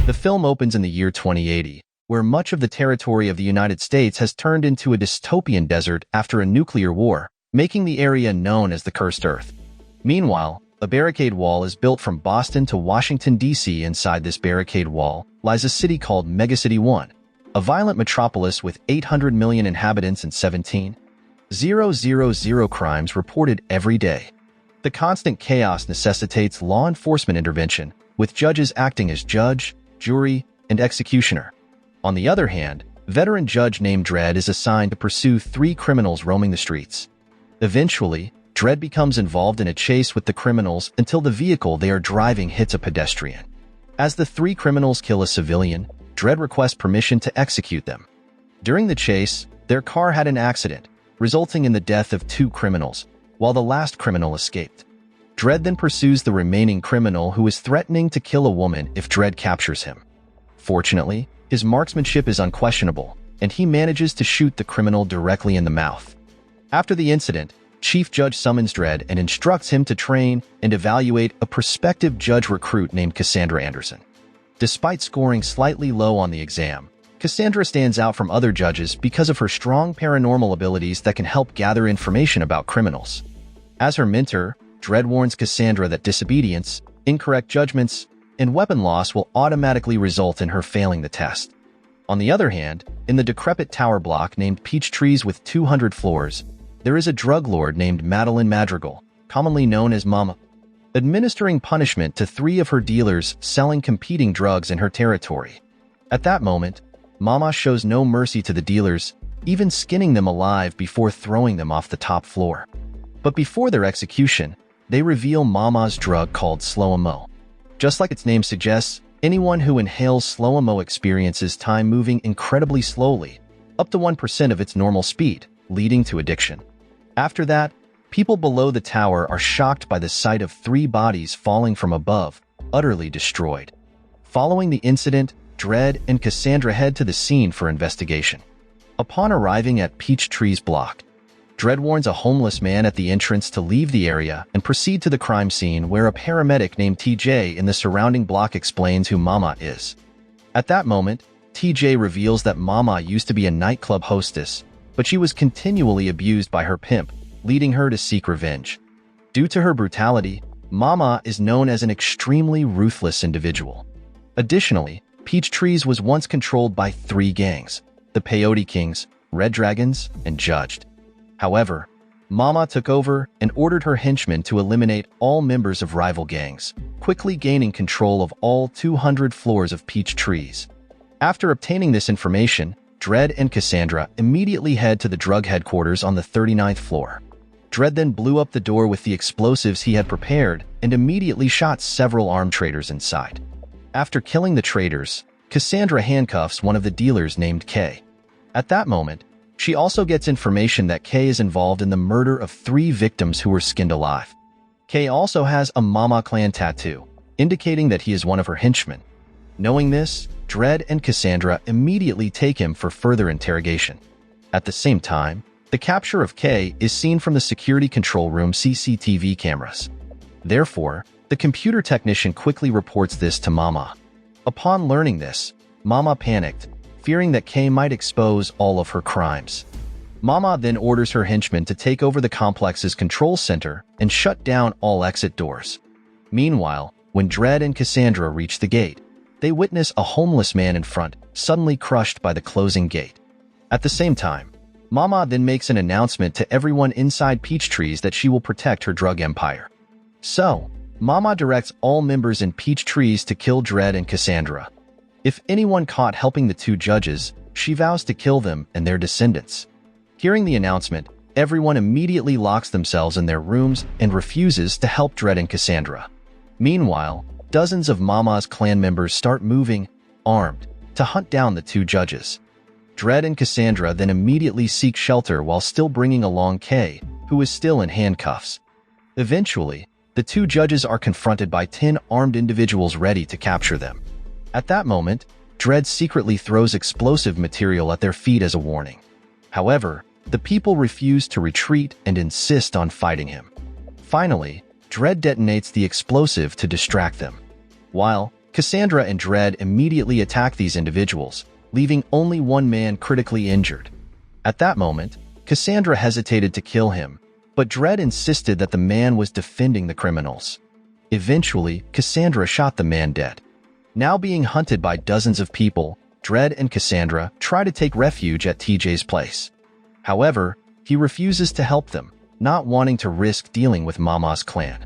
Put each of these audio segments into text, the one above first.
The film opens in the year 2080, where much of the territory of the United States has turned into a dystopian desert after a nuclear war, making the area known as the Cursed Earth. Meanwhile, a barricade wall is built from Boston to Washington, D.C. Inside this barricade wall lies a city called Megacity 1, a violent metropolis with 800 million inhabitants and 17,000 crimes reported every day. The constant chaos necessitates law enforcement intervention, with judges acting as judge, jury, and executioner. On the other hand, veteran judge named Dredd is assigned to pursue 3 criminals roaming the streets. Eventually, Dredd becomes involved in a chase with the criminals until the vehicle they are driving hits a pedestrian. As the 3 criminals kill a civilian, Dredd requests permission to execute them. During the chase, their car had an accident, resulting in the death of 2 criminals, while the last criminal escaped. Dredd then pursues the remaining criminal who is threatening to kill a woman if Dredd captures him. Fortunately, his marksmanship is unquestionable, and he manages to shoot the criminal directly in the mouth. After the incident, Chief Judge summons Dredd and instructs him to train and evaluate a prospective judge recruit named Cassandra Anderson. Despite scoring slightly low on the exam, Cassandra stands out from other judges because of her strong paranormal abilities that can help gather information about criminals. As her mentor, Dredd warns Cassandra that disobedience, incorrect judgments, and weapon loss will automatically result in her failing the test. On the other hand, in the decrepit tower block named Peach Trees with 200 floors, there is a drug lord named Madeline Madrigal, commonly known as Mama, administering punishment to 3 of her dealers selling competing drugs in her territory. At that moment, Mama shows no mercy to the dealers, even skinning them alive before throwing them off the top floor. But before their execution, they reveal Mama's drug called Slo-Mo. Just like its name suggests, anyone who inhales Slo-Mo experiences time moving incredibly slowly, up to 1% of its normal speed, leading to addiction. After that, people below the tower are shocked by the sight of 3 bodies falling from above, utterly destroyed. Following the incident, Dredd and Cassandra head to the scene for investigation. Upon arriving at Peach Trees block, Dredd warns a homeless man at the entrance to leave the area and proceed to the crime scene, where a paramedic named TJ in the surrounding block explains who Mama is. At that moment, TJ reveals that Mama used to be a nightclub hostess, but she was continually abused by her pimp, leading her to seek revenge. Due to her brutality, Mama is known as an extremely ruthless individual. Additionally, Peach Trees was once controlled by 3 gangs: the Peyote Kings, Red Dragons, and Judged. However, Mama took over and ordered her henchmen to eliminate all members of rival gangs, quickly gaining control of all 200 floors of Peach Trees. After obtaining this information, Dredd and Cassandra immediately head to the drug headquarters on the 39th floor. Dredd then blew up the door with the explosives he had prepared and immediately shot several armed traders inside. After killing the traders, Cassandra handcuffs one of the dealers named Kay. At that moment, she also gets information that Kay is involved in the murder of 3 victims who were skinned alive. Kay also has a Mama clan tattoo, indicating that he is one of her henchmen. Knowing this, Dredd and Cassandra immediately take him for further interrogation. At the same time, the capture of Kay is seen from the security control room CCTV cameras. Therefore, the computer technician quickly reports this to Mama. Upon learning this, Mama panicked, fearing that Kay might expose all of her crimes. Mama then orders her henchmen to take over the complex's control center and shut down all exit doors. Meanwhile, when Dredd and Cassandra reach the gate, they witness a homeless man in front, suddenly crushed by the closing gate. At the same time, Mama then makes an announcement to everyone inside Peach Trees that she will protect her drug empire. So, Mama directs all members in Peach Trees to kill Dredd and Cassandra. If anyone caught helping the 2 judges, she vows to kill them and their descendants. Hearing the announcement, everyone immediately locks themselves in their rooms and refuses to help Dredd and Cassandra. Meanwhile, dozens of Mama's clan members start moving, armed, to hunt down the 2 judges. Dredd and Cassandra then immediately seek shelter while still bringing along Kay, who is still in handcuffs. Eventually, the 2 judges are confronted by 10 armed individuals ready to capture them. At that moment, Dredd secretly throws explosive material at their feet as a warning. However, the people refuse to retreat and insist on fighting him. Finally, Dredd detonates the explosive to distract them. While Cassandra and Dredd immediately attack these individuals, leaving only one man critically injured. At that moment, Cassandra hesitated to kill him, but Dredd insisted that the man was defending the criminals. Eventually, Cassandra shot the man dead. Now being hunted by dozens of people, Dredd and Cassandra try to take refuge at TJ's place. However, he refuses to help them, not wanting to risk dealing with Mama's clan.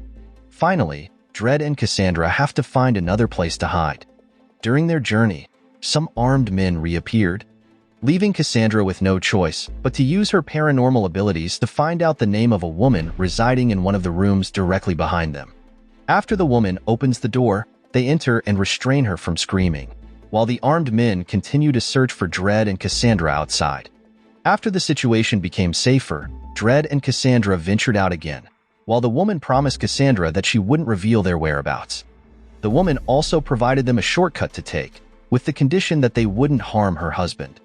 Finally, Dredd and Cassandra have to find another place to hide. During their journey, some armed men reappeared, leaving Cassandra with no choice but to use her paranormal abilities to find out the name of a woman residing in one of the rooms directly behind them. After the woman opens the door, they enter and restrain her from screaming, while the armed men continue to search for Dredd and Cassandra outside. After the situation became safer, Dredd and Cassandra ventured out again, while the woman promised Cassandra that she wouldn't reveal their whereabouts. The woman also provided them a shortcut to take, with the condition that they wouldn't harm her husband.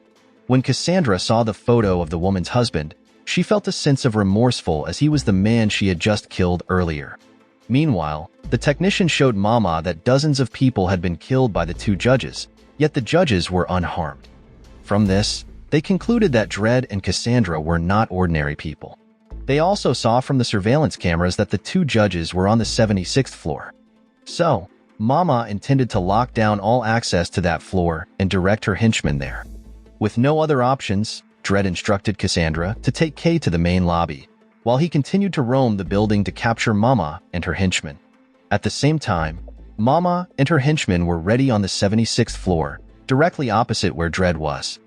When Cassandra saw the photo of the woman's husband, she felt a sense of remorseful as he was the man she had just killed earlier. Meanwhile, the technician showed Mama that dozens of people had been killed by the two judges, yet the judges were unharmed. From this, they concluded that Dredd and Cassandra were not ordinary people. They also saw from the surveillance cameras that the two judges were on the 76th floor. So, Mama intended to lock down all access to that floor and direct her henchmen there. With no other options, Dredd instructed Cassandra to take Kay to the main lobby, while he continued to roam the building to capture Mama and her henchmen. At the same time, Mama and her henchmen were ready on the 76th floor, directly opposite where Dredd was.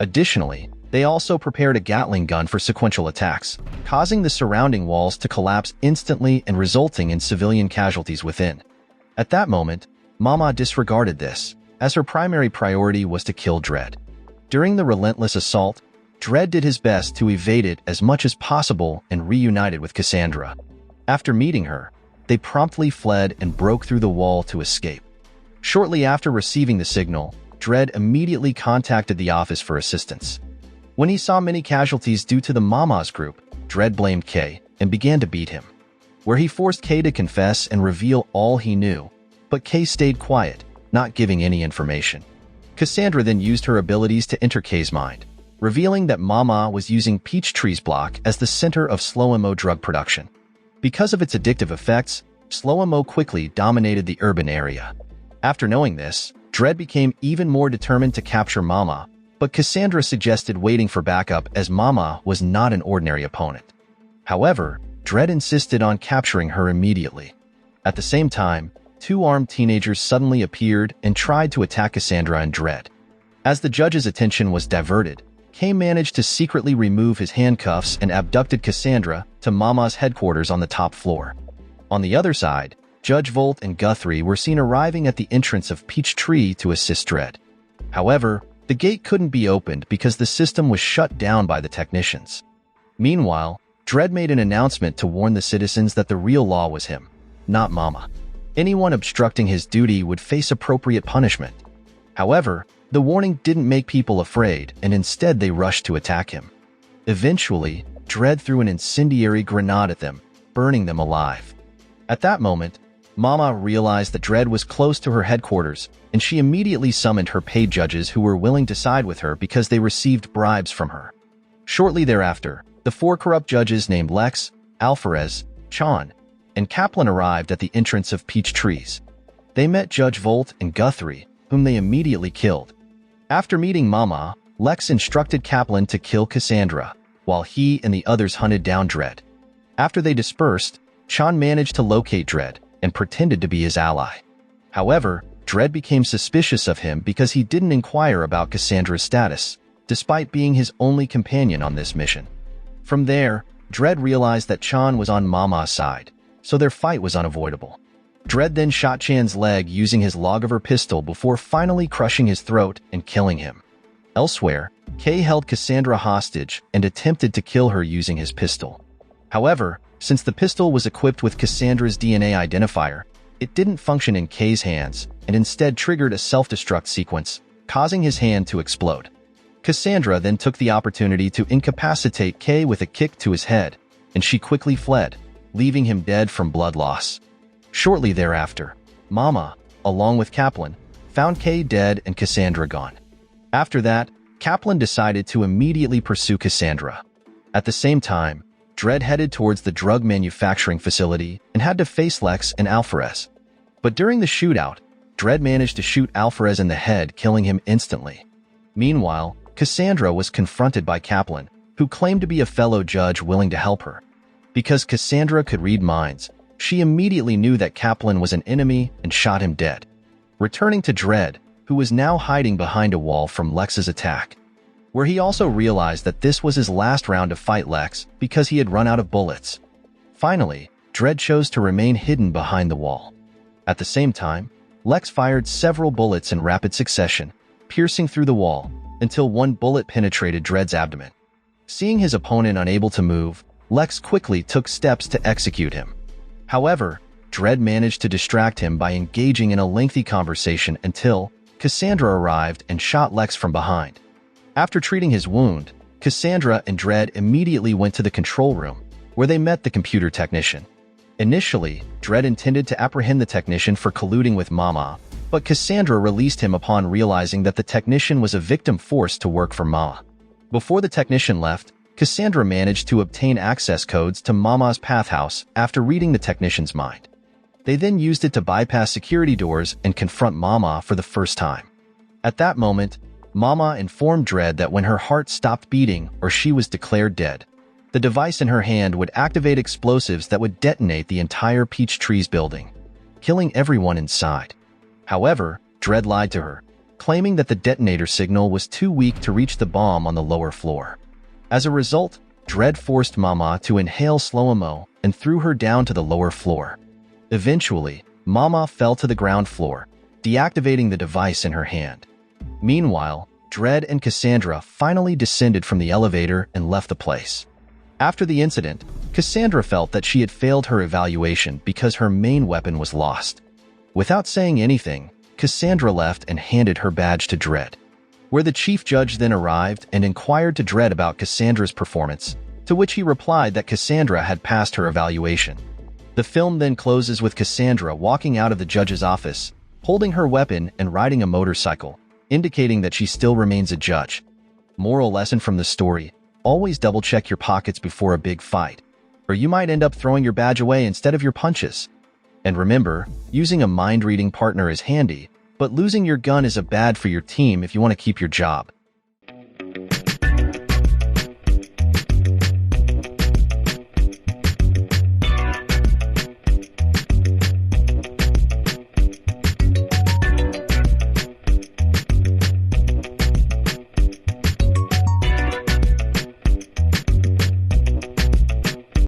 Additionally, they also prepared a Gatling gun for sequential attacks, causing the surrounding walls to collapse instantly and resulting in civilian casualties within. At that moment, Mama disregarded this, as her primary priority was to kill Dredd. During the relentless assault, Dredd did his best to evade it as much as possible and reunited with Cassandra. After meeting her, they promptly fled and broke through the wall to escape. Shortly after receiving the signal, Dredd immediately contacted the office for assistance. When he saw many casualties due to the Mama's group, Dredd blamed Kay and began to beat him, where he forced Kay to confess and reveal all he knew, but Kay stayed quiet, not giving any information. Cassandra then used her abilities to enter Kay's mind, revealing that Mama was using Peachtree's block as the center of Slo-Mo drug production. Because of its addictive effects, Slo-Mo quickly dominated the urban area. After knowing this, Dredd became even more determined to capture Mama, but Cassandra suggested waiting for backup as Mama was not an ordinary opponent. However, Dredd insisted on capturing her immediately. At the same time, two armed teenagers suddenly appeared and tried to attack Cassandra and Dredd. As the judge's attention was diverted, Kay managed to secretly remove his handcuffs and abducted Cassandra to Mama's headquarters on the top floor. On the other side, Judge Volt and Guthrie were seen arriving at the entrance of Peachtree to assist Dredd. However, the gate couldn't be opened because the system was shut down by the technicians. Meanwhile, Dredd made an announcement to warn the citizens that the real law was him, not Mama. Anyone obstructing his duty would face appropriate punishment. However, the warning didn't make people afraid, and instead they rushed to attack him. Eventually, Dredd threw an incendiary grenade at them, burning them alive. At that moment, Mama realized that Dredd was close to her headquarters, and she immediately summoned her paid judges who were willing to side with her because they received bribes from her. Shortly thereafter, the four corrupt judges named Lex, Alvarez, Chan, and Kaplan arrived at the entrance of Peachtree's. They met Judge Volt and Guthrie, whom they immediately killed. After meeting Mama, Lex instructed Kaplan to kill Cassandra, while he and the others hunted down Dredd. After they dispersed, Chan managed to locate Dredd and pretended to be his ally. However, Dredd became suspicious of him because he didn't inquire about Cassandra's status, despite being his only companion on this mission. From there, Dredd realized that Chan was on Mama's side, so their fight was unavoidable. Dredd then shot Chan's leg using his Loggever pistol before finally crushing his throat and killing him. Elsewhere, Kay held Cassandra hostage and attempted to kill her using his pistol. However, since the pistol was equipped with Cassandra's DNA identifier, it didn't function in Kay's hands and instead triggered a self-destruct sequence, causing his hand to explode. Cassandra then took the opportunity to incapacitate Kay with a kick to his head, and she quickly fled, leaving him dead from blood loss. Shortly thereafter, Mama, along with Kaplan, found Kay dead and Cassandra gone. After that, Kaplan decided to immediately pursue Cassandra. At the same time, Dredd headed towards the drug manufacturing facility and had to face Lex and Alvarez. But during the shootout, Dredd managed to shoot Alvarez in the head, killing him instantly. Meanwhile, Cassandra was confronted by Kaplan, who claimed to be a fellow judge willing to help her. Because Cassandra could read minds, she immediately knew that Kaplan was an enemy and shot him dead. Returning to Dredd, who was now hiding behind a wall from Lex's attack, where he also realized that this was his last round to fight Lex because he had run out of bullets. Finally, Dredd chose to remain hidden behind the wall. At the same time, Lex fired several bullets in rapid succession, piercing through the wall until one bullet penetrated Dredd's abdomen. Seeing his opponent unable to move, Lex quickly took steps to execute him. However, Dredd managed to distract him by engaging in a lengthy conversation until Cassandra arrived and shot Lex from behind. After treating his wound, Cassandra and Dredd immediately went to the control room, where they met the computer technician. Initially, Dredd intended to apprehend the technician for colluding with Mama, but Cassandra released him upon realizing that the technician was a victim forced to work for Mama. Before the technician left, Cassandra managed to obtain access codes to Mama's path house after reading the technician's mind. They then used it to bypass security doors and confront Mama for the first time. At that moment, Mama informed Dredd that when her heart stopped beating or she was declared dead, the device in her hand would activate explosives that would detonate the entire Peach Trees building, killing everyone inside. However, Dredd lied to her, claiming that the detonator signal was too weak to reach the bomb on the lower floor. As a result, Dredd forced Mama to inhale Slo-Mo and threw her down to the lower floor. Eventually, Mama fell to the ground floor, deactivating the device in her hand. Meanwhile, Dredd and Cassandra finally descended from the elevator and left the place. After the incident, Cassandra felt that she had failed her evaluation because her main weapon was lost. Without saying anything, Cassandra left and handed her badge to Dredd, where the chief judge then arrived and inquired to Dredd about Cassandra's performance, to which he replied that Cassandra had passed her evaluation. The film then closes with Cassandra walking out of the judge's office, holding her weapon and riding a motorcycle, indicating that she still remains a judge. Moral lesson from the story: always double-check your pockets before a big fight, or you might end up throwing your badge away instead of your punches. And remember, using a mind-reading partner is handy, but losing your gun is bad for your team if you want to keep your job.